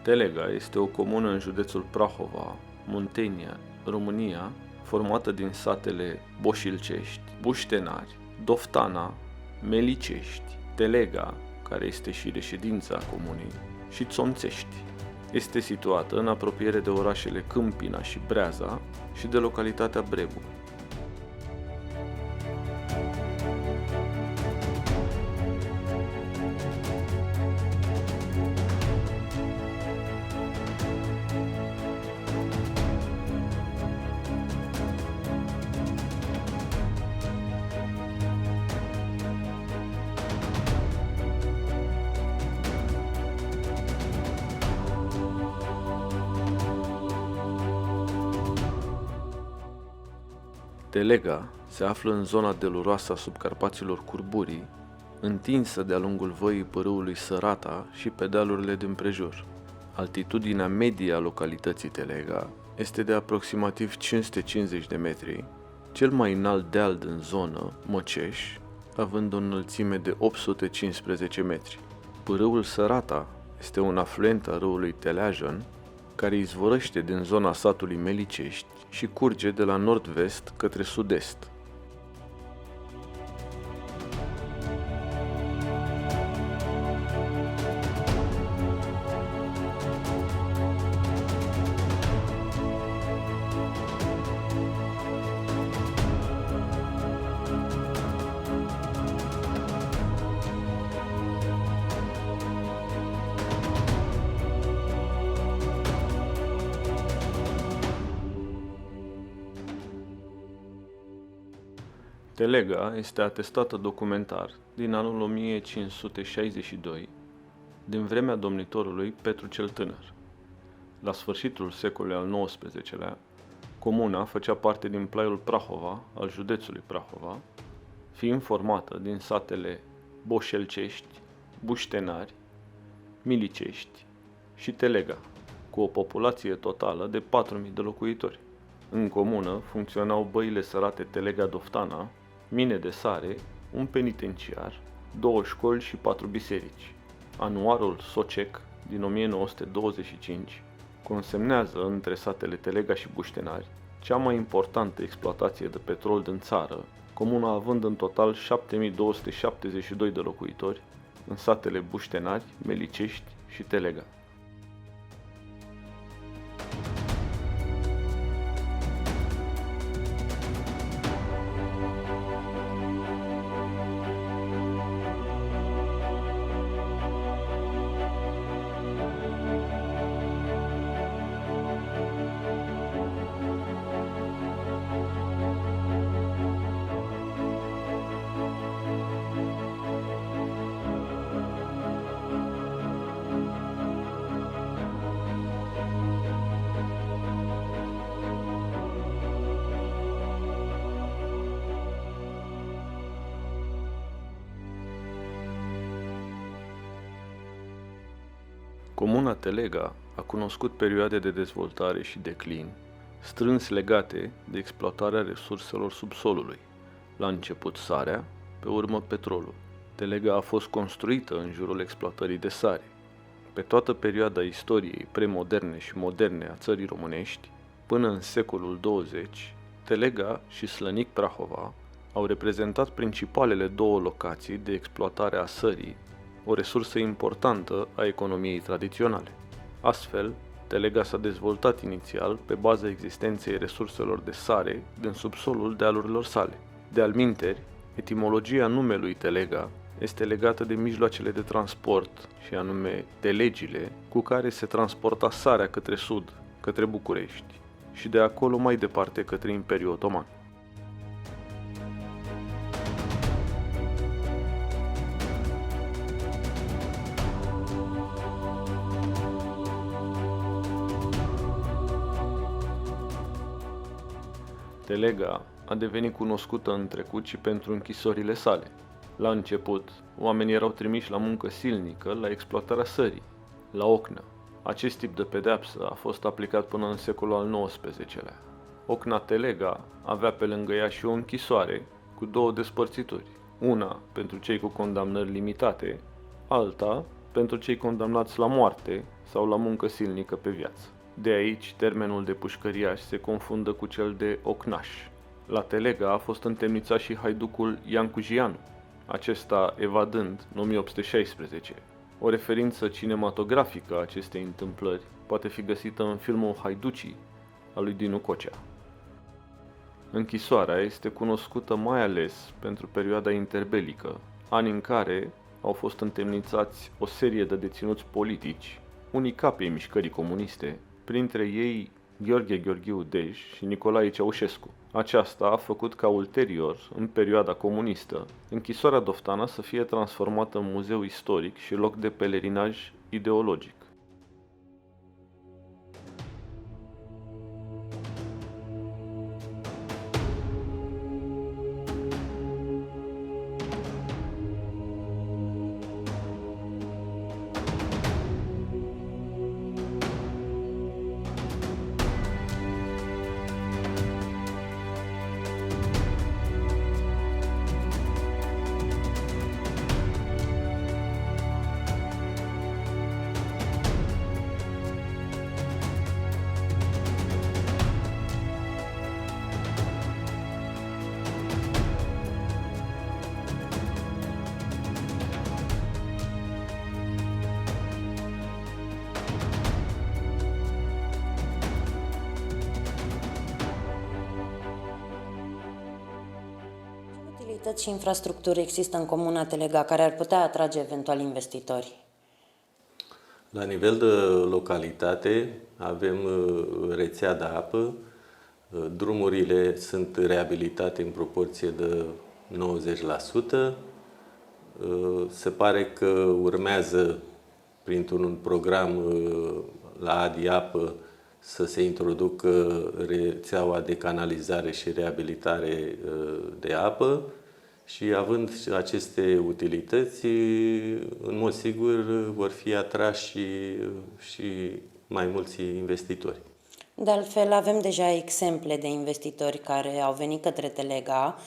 Telega este o comună în județul Prahova, Muntenia, România, formată din satele Boșilcești, Buștenari, Doftana, Melicești, Telega, care este și reședința comunei, și Țonțești. Este situată în apropiere de orașele Câmpina și Breaza și de localitatea Brebu. Telega se află în zona deluroasă a subcarpaților Curburii, întinsă de-a lungul văii pârâului Sărata și pe dealurile din prejur. Altitudinea medie a localității Telega este de aproximativ 550 de metri, cel mai înalt deal din zonă, Măceș, având o înălțime de 815 metri. Pârâul Sărata este un afluent al râului Teleajan, care izvorăște din zona satului Melicești și curge de la nord-vest către sud-est. Telega este atestată documentar din anul 1562, din vremea domnitorului Petru cel Tânăr. La sfârșitul secolului al XIX-lea, comuna făcea parte din plaiul Prahova, al județului Prahova, fiind formată din satele Boșelcești, Buștenari, Milicești și Telega, cu o populație totală de 4.000 de locuitori. În comună funcționau băile sărate Telega-Doftana, mine de sare, un penitenciar, 2 școli și 4 biserici. Anuarul Sociec din 1925 consemnează între satele Telega și Buștenari cea mai importantă exploatație de petrol din țară, comuna având în total 7272 de locuitori în satele Buștenari, Melicești și Telega. Comuna Telega a cunoscut perioade de dezvoltare și declin, strâns legate de exploatarea resurselor subsolului, la început sarea, pe urmă petrolul. Telega a fost construită în jurul exploatării de sare. Pe toată perioada istoriei premoderne și moderne a țării românești, până în secolul 20, Telega și Slănic Prahova au reprezentat principalele două locații de exploatare a sării, o resursă importantă a economiei tradiționale. Astfel, Telega s-a dezvoltat inițial pe baza existenței resurselor de sare din subsolul dealurilor sale. De altminteri, etimologia numelui Telega este legată de mijloacele de transport, și anume telegile, cu care se transporta sarea către sud, către București, și de acolo mai departe către Imperiul Otoman. Telega a devenit cunoscută în trecut și pentru închisorile sale. La început, oamenii erau trimiși la muncă silnică la exploatarea sării, la ocnă. Acest tip de pedeapsă a fost aplicat până în secolul al XIX-lea. Ocna Telega avea pe lângă ea și o închisoare cu două despărțituri, una pentru cei cu condamnări limitate, alta pentru cei condamnați la moarte sau la muncă silnică pe viață. De aici, termenul de pușcăriaș se confundă cu cel de ocnaș. La Telega a fost întemnițat și haiducul Iancu Gianu, acesta evadând în 1816. O referință cinematografică a acestei întâmplări poate fi găsită în filmul Haiducii al lui Dinu Cocea. Închisoarea este cunoscută mai ales pentru perioada interbelică, ani în care au fost întemnițați o serie de deținuți politici, unii capii mișcării comuniste, printre ei Gheorghe Gheorghiu Dej și Nicolae Ceaușescu. Aceasta a făcut ca ulterior, în perioada comunistă, închisoarea Doftana să fie transformată în muzeu istoric și loc de pelerinaj ideologic. Utilități și infrastructuri există în comuna Telega care ar putea atrage eventual investitori? La nivel de localitate avem rețea de apă, drumurile sunt reabilitate în proporție de 90%. Se pare că urmează printr-un program la Adi Apă să se introducă rețeaua de canalizare și reabilitare de apă și având aceste utilități, în mod sigur vor fi atrași și mai mulți investitori. De altfel, avem deja exemple de investitori care au venit către Telega,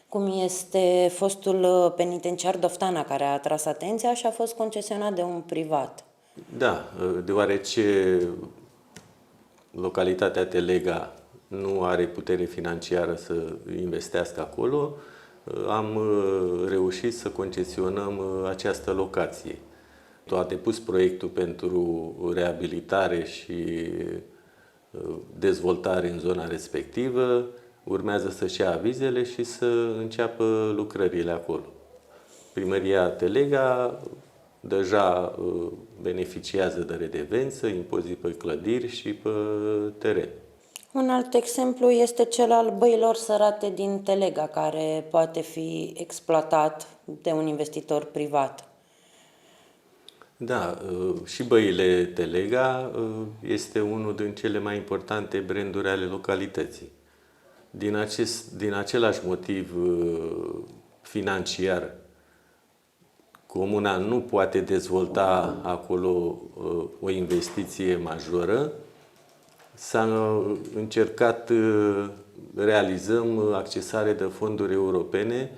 cum este fostul penitenciar Doftana, care a atras atenția și a fost concesionat de un privat. Da, deoarece localitatea Telega nu are putere financiară să investească acolo, am reușit să concesionăm această locație. A depus proiectul pentru reabilitare și dezvoltare în zona respectivă, urmează să-și ia avizele și să înceapă lucrările acolo. Primăria Telega deja beneficiază de redevență, impozit pe clădiri și pe teren. Un alt exemplu este cel al băilor sărate din Telega, care poate fi exploatat de un investitor privat. Da, și băile Telega este unul din cele mai importante branduri ale localității. Din același motiv financiar, comuna nu poate dezvolta acolo o investiție majoră. S-a încercat, realizăm accesare de fonduri europene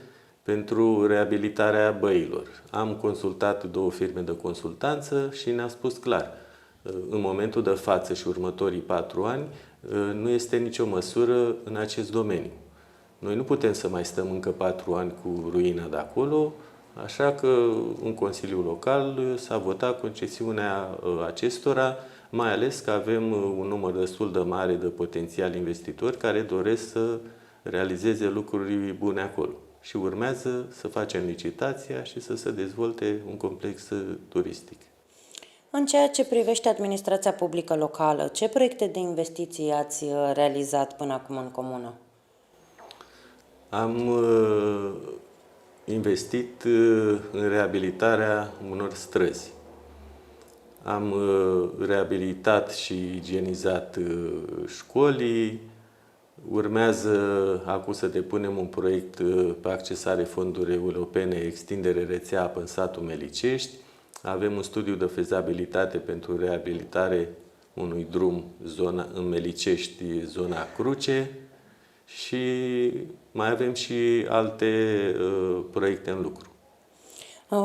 pentru reabilitarea băilor. Am consultat 2 firme de consultanță și ne-a spus clar, în momentul de față și următorii 4 ani, nu este nicio măsură în acest domeniu. Noi nu putem să mai stăm încă 4 ani cu ruina de acolo, așa că în Consiliul Local s-a votat concesiunea acestora, mai ales că avem un număr destul de mare de potențiali investitori care doresc să realizeze lucruri bune acolo. Și urmează să facem licitația și să se dezvolte un complex turistic. În ceea ce privește administrația publică locală, ce proiecte de investiții ați realizat până acum în comună? Am investit în reabilitarea unor străzi. Am reabilitat și igienizat școlii. Urmează acum să depunem un proiect pe accesare fonduri europene, extindere rețea apă în satul Melicești. Avem un studiu de fezabilitate pentru reabilitare unui drum în Melicești, zona Cruce. Și mai avem și alte proiecte în lucru.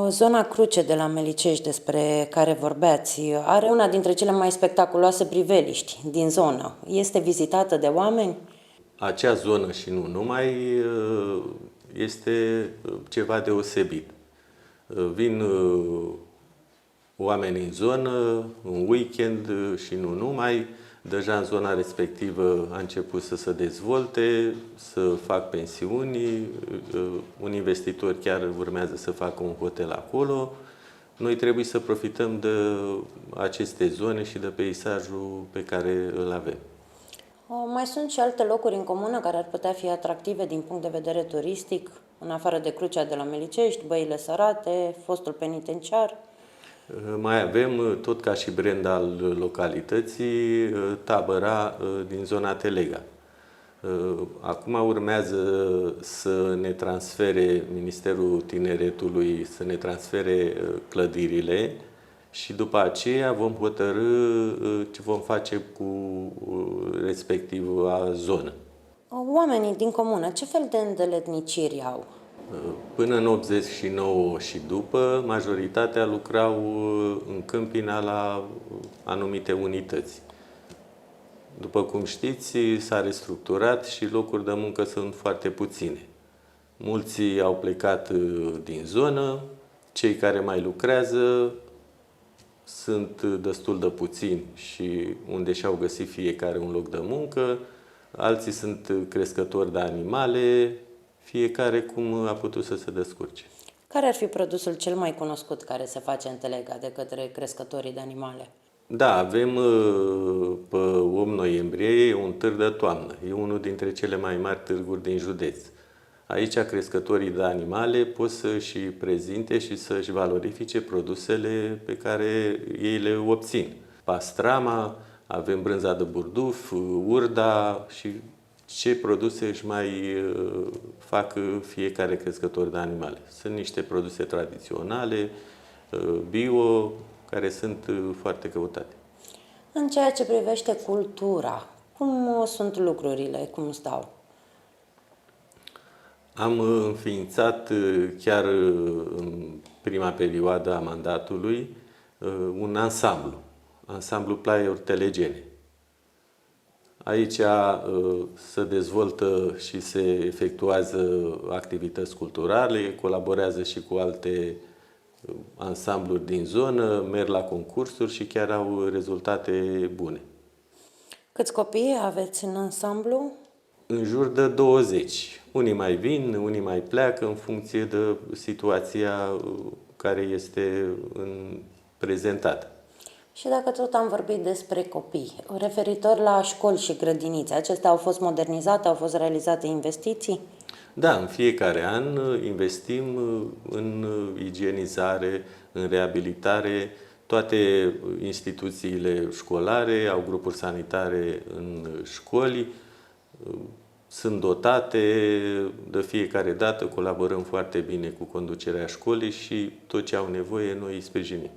Zona Cruce de la Melicești, despre care vorbeați, are una dintre cele mai spectaculoase priveliști din zonă. Este vizitată de oameni? Acea zonă și nu numai este ceva deosebit. Vin oamenii în zonă, în weekend și nu numai. Deja în zona respectivă a început să se dezvolte, să fac pensiuni, un investitor chiar urmează să facă un hotel acolo. Noi trebuie să profităm de aceste zone și de peisajul pe care îl avem. Mai sunt și alte locuri în comună care ar putea fi atractive din punct de vedere turistic, în afară de Crucea de la Melicești, Băile Sărate, fostul penitenciar? Mai avem, tot ca și brand al localității, tabăra din zona Telega. Acum urmează să ne transfere Ministerul Tineretului, să ne transfere clădirile și după aceea vom hotărî ce vom face cu respectiva zonă. Oamenii din comună, ce fel de îndeletniciri au? Până în 89 și după, majoritatea lucrau în Câmpina la anumite unități. După cum știți, s-a restructurat și locuri de muncă sunt foarte puține. Mulți au plecat din zonă, cei care mai lucrează sunt destul de puțini și unde și-au găsit fiecare un loc de muncă, alții sunt crescători de animale, fiecare cum a putut să se descurce. Care ar fi produsul cel mai cunoscut care se face în Telega de către crescătorii de animale? Da, avem pe 8 noiembrie un târg de toamnă. E unul dintre cele mai mari târguri din județ. Aici crescătorii de animale pot să-și prezinte și să-și valorifice produsele pe care ei le obțin. Pastrama, avem brânza de burduf, urda și ce produse își mai fac fiecare crescător de animale. Sunt niște produse tradiționale, bio, care sunt foarte căutate. În ceea ce privește cultura, cum sunt lucrurile, cum stau? Am înființat chiar în prima perioadă a mandatului un ansamblu Plaiuri Telegene. Aici se dezvoltă și se efectuează activități culturale, colaborează și cu alte ansambluri din zonă, merg la concursuri și chiar au rezultate bune. Câți copii aveți în ansamblu? În jur de 20. Unii mai vin, unii mai pleacă în funcție de situația care este prezentată. Și dacă tot am vorbit despre copii, referitor la școli și grădinițe, acestea au fost modernizate, au fost realizate investiții? Da, în fiecare an investim în igienizare, în reabilitare. Toate instituțiile școlare au grupuri sanitare în școli, sunt dotate de fiecare dată, colaborăm foarte bine cu conducerea școlii și tot ce au nevoie noi îi sprijinim.